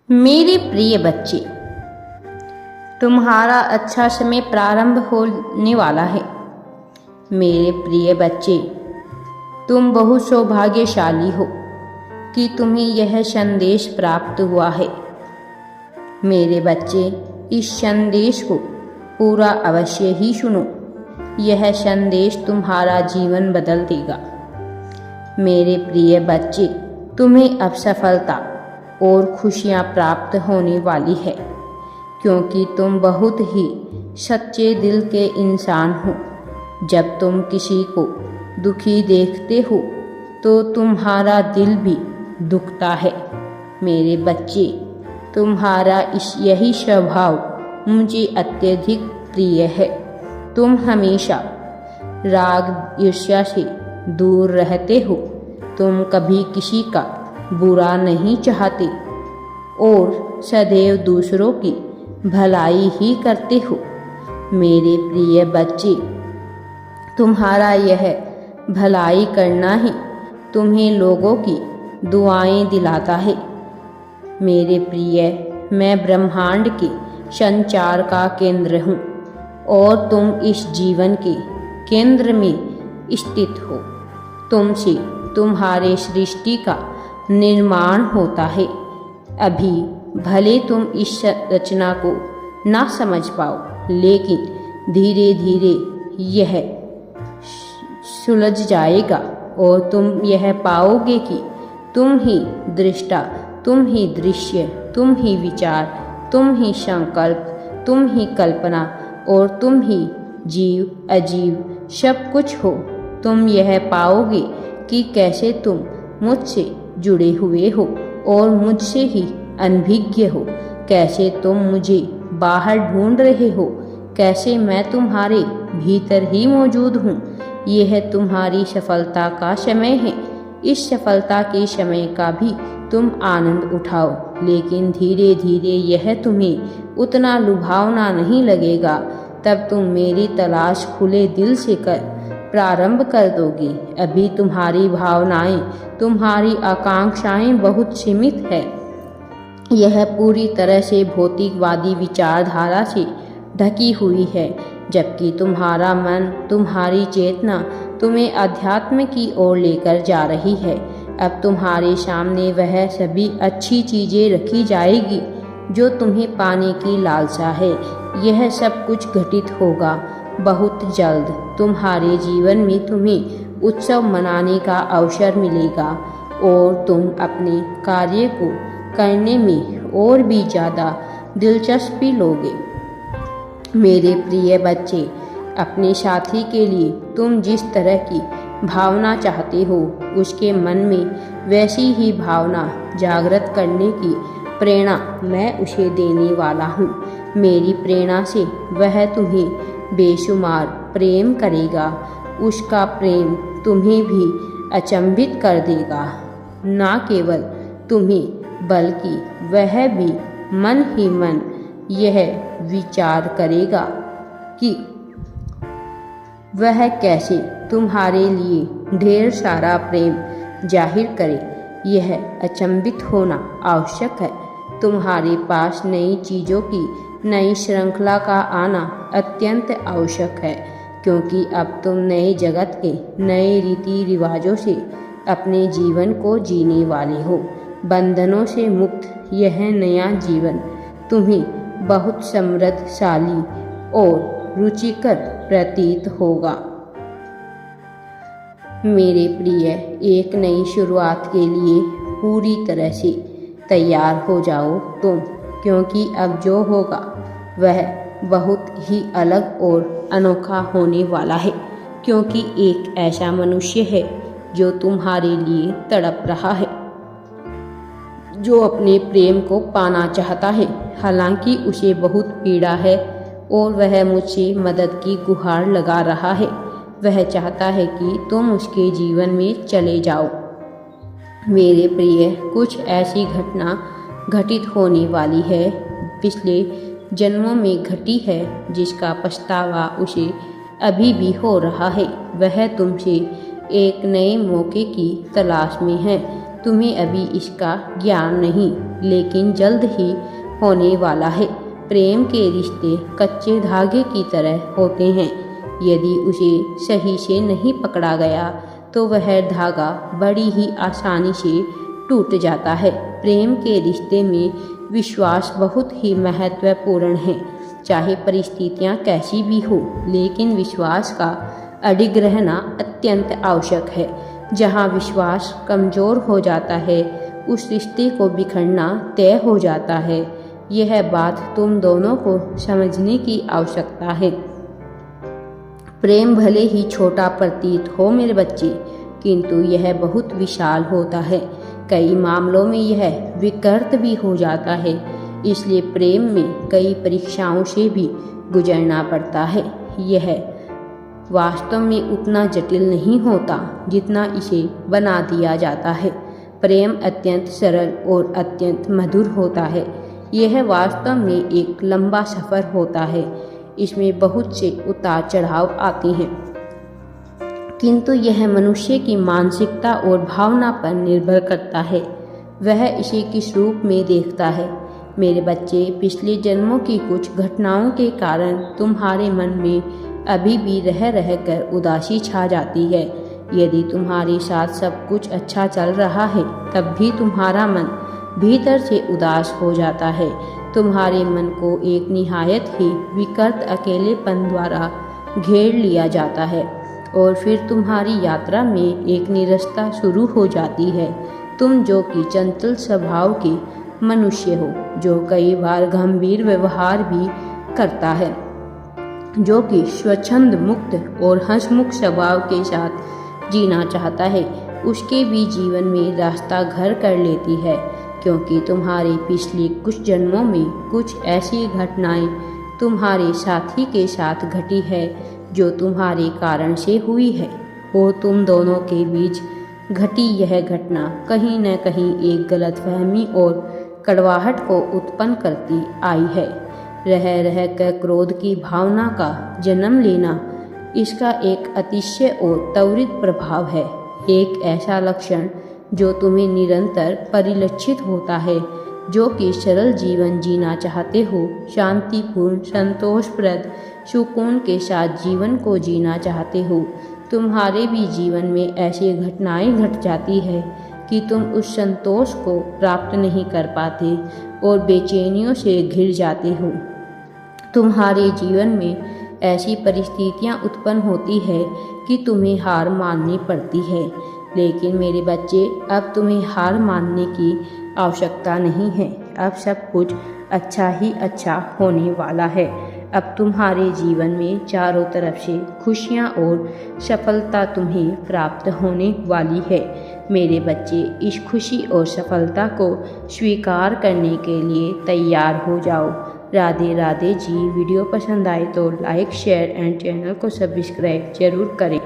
मेरे प्रिय बच्चे, तुम्हारा अच्छा समय प्रारंभ होने वाला है। मेरे प्रिय बच्चे, तुम बहुत सौभाग्यशाली हो कि तुम्हें यह संदेश प्राप्त हुआ है। मेरे बच्चे, इस संदेश को पूरा अवश्य ही सुनो। यह संदेश तुम्हारा जीवन बदल देगा। मेरे प्रिय बच्चे, तुम्हें अब सफलता और खुशियाँ प्राप्त होने वाली है, क्योंकि तुम बहुत ही सच्चे दिल के इंसान हो। जब तुम किसी को दुखी देखते हो तो तुम्हारा दिल भी दुखता है। मेरे बच्चे, तुम्हारा यही स्वभाव मुझे अत्यधिक प्रिय है। तुम हमेशा राग ईर्ष्या से दूर रहते हो। तुम कभी किसी का बुरा नहीं चाहते और सदैव दूसरों की भलाई ही करते हो। मेरे प्रिय बच्चे, तुम्हारा यह भलाई करना ही तुम्हें लोगों की दुआएं दिलाता है। मेरे प्रिय, मैं ब्रह्मांड के संचार का केंद्र हूँ और तुम इस जीवन के केंद्र में स्थित हो। तुमसे तुम्हारे सृष्टि का निर्माण होता है। अभी भले तुम इस रचना को ना समझ पाओ, लेकिन धीरे धीरे यह सुलझ जाएगा और तुम यह पाओगे कि तुम ही दृष्टा, तुम ही दृश्य, तुम ही विचार, तुम ही संकल्प, तुम ही कल्पना और तुम ही जीव अजीव सब कुछ हो। तुम यह पाओगे कि कैसे तुम मुझसे जुड़े हुए हो और मुझसे ही अनभिज्ञ हो। कैसे तुम मुझे बाहर ढूंढ रहे हो, कैसे मैं तुम्हारे भीतर ही मौजूद हूँ। यह तुम्हारी सफलता का समय है। इस सफलता के समय का भी तुम आनंद उठाओ, लेकिन धीरे धीरे यह तुम्हें उतना लुभावना नहीं लगेगा। तब तुम मेरी तलाश खुले दिल से प्रारंभ कर दोगे। अभी तुम्हारी भावनाएं, तुम्हारी आकांक्षाएं बहुत सीमित है। यह पूरी तरह से भौतिकवादी विचारधारा से ढकी हुई है, जबकि तुम्हारा मन, तुम्हारी चेतना तुम्हें अध्यात्म की ओर लेकर जा रही है। अब तुम्हारे सामने वह सभी अच्छी चीज़ें रखी जाएगी जो तुम्हें पाने की लालसा है। यह सब कुछ घटित होगा बहुत जल्द। तुम्हारे जीवन में तुम्हें उत्सव मनाने का अवसर मिलेगा और तुम अपने कार्य को करने में और भी ज़्यादा दिलचस्पी लोगे। मेरे प्रिय बच्चे, अपने साथी के लिए तुम जिस तरह की भावना चाहते हो, उसके मन में वैसी ही भावना जागृत करने की प्रेरणा मैं उसे देने वाला हूँ। मेरी प्रेरणा से वह तुम्हें बेशुमार प्रेम करेगा। उसका प्रेम तुम्हें भी अचंभित कर देगा। ना केवल तुम्हें, बल्कि वह भी मन ही मन यह विचार करेगा कि वह कैसे तुम्हारे लिए ढेर सारा प्रेम जाहिर करे। यह अचंभित होना आवश्यक है। तुम्हारे पास नई चीज़ों की नई श्रृंखला का आना अत्यंत आवश्यक है, क्योंकि अब तुम नए जगत के नए रीति रिवाजों से अपने जीवन को जीने वाले हो। बंधनों से मुक्त यह नया जीवन तुम्हें बहुत समृद्धशाली और रुचिकर प्रतीत होगा। मेरे प्रिय, एक नई शुरुआत के लिए पूरी तरह से तैयार हो जाओ तुम, क्योंकि अब जो होगा वह बहुत ही अलग और अनोखा होने वाला है। क्योंकि एक ऐसा मनुष्य है जो तुम्हारे लिए तड़प रहा है, जो अपने प्रेम को पाना चाहता है। हालांकि उसे बहुत पीड़ा है और वह मुझसे मदद की गुहार लगा रहा है। वह चाहता है कि तुम उसके जीवन में चले जाओ। मेरे प्रिय, कुछ ऐसी घटना घटित होने वाली है, पिछले जन्मों में घटी है, जिसका पछतावा उसे अभी भी हो रहा है। वह तुमसे एक नए मौके की तलाश में है। तुम्हें अभी इसका ज्ञान नहीं, लेकिन जल्द ही होने वाला है। प्रेम के रिश्ते कच्चे धागे की तरह होते हैं। यदि उसे सही से नहीं पकड़ा गया तो वह धागा बड़ी ही आसानी से टूट जाता है। प्रेम के रिश्ते में विश्वास बहुत ही महत्वपूर्ण है। चाहे परिस्थितियाँ कैसी भी हो, लेकिन विश्वास का अडिग रहना अत्यंत आवश्यक है। जहाँ विश्वास कमज़ोर हो जाता है, उस रिश्ते को बिखरना तय हो जाता है। यह बात तुम दोनों को समझने की आवश्यकता है। प्रेम भले ही छोटा प्रतीत हो मेरे बच्चे, किंतु यह बहुत विशाल होता है। कई मामलों में यह विकृत भी हो जाता है। इसलिए प्रेम में कई परीक्षाओं से भी गुजरना पड़ता है। यह वास्तव में उतना जटिल नहीं होता जितना इसे बना दिया जाता है। प्रेम अत्यंत सरल और अत्यंत मधुर होता है। यह वास्तव में एक लंबा सफ़र होता है। इसमें बहुत से उतार चढ़ाव आते हैं, किंतु यह मनुष्य की मानसिकता और भावना पर निर्भर करता है। वह इसे किस रूप में देखता है। मेरे बच्चे, पिछले जन्मों की कुछ घटनाओं के कारण तुम्हारे मन में अभी भी रह रहकर उदासी छा जाती है। यदि तुम्हारे साथ सब कुछ अच्छा चल रहा है, तब भी तुम्हारा मन भीतर से उदास हो जाता है। तुम्हारे मन को एक निहायत ही विकृत अकेलेपन द्वारा घेर लिया जाता है और फिर तुम्हारी यात्रा में एक निरस्ता शुरू हो जाती है। तुम जो कि चंचल स्वभाव के मनुष्य हो, जो कई बार गंभीर व्यवहार भी करता है, जो कि स्वच्छंद मुक्त और हंसमुख स्वभाव के साथ जीना चाहता है, उसके भी जीवन में रास्ता घर कर लेती है। क्योंकि तुम्हारे पिछले कुछ जन्मों में कुछ ऐसी घटनाएं तुम्हारे साथी के साथ घटी है जो तुम्हारे कारण से हुई है। वो तुम दोनों के बीच घटी यह घटना कहीं न कहीं एक गलतफहमी और कड़वाहट को उत्पन्न करती आई है। रह रह कर क्रोध की भावना का जन्म लेना इसका एक अतिशय और त्वरित प्रभाव है। एक ऐसा लक्षण जो तुम्हें निरंतर परिलक्षित होता है, जो कि सरल जीवन जीना चाहते हो, शांतिपूर्ण, संतोषप्रद, सुकून के साथ जीवन को जीना चाहते हो। तुम्हारे भी जीवन में ऐसी घटनाएं घट जाती है कि तुम उस संतोष को प्राप्त नहीं कर पाते और बेचैनियों से घिर जाते हो। तुम्हारे जीवन में ऐसी परिस्थितियां उत्पन्न होती है कि तुम्हें हार माननी पड़ती है। लेकिन मेरे बच्चे, अब तुम्हें हार मानने की आवश्यकता नहीं है। अब सब कुछ अच्छा ही अच्छा होने वाला है। अब तुम्हारे जीवन में चारों तरफ से खुशियाँ और सफलता तुम्हें प्राप्त होने वाली है। मेरे बच्चे, इस खुशी और सफलता को स्वीकार करने के लिए तैयार हो जाओ। राधे राधे जी। वीडियो पसंद आए तो लाइक, शेयर एंड चैनल को सब्सक्राइब जरूर करें।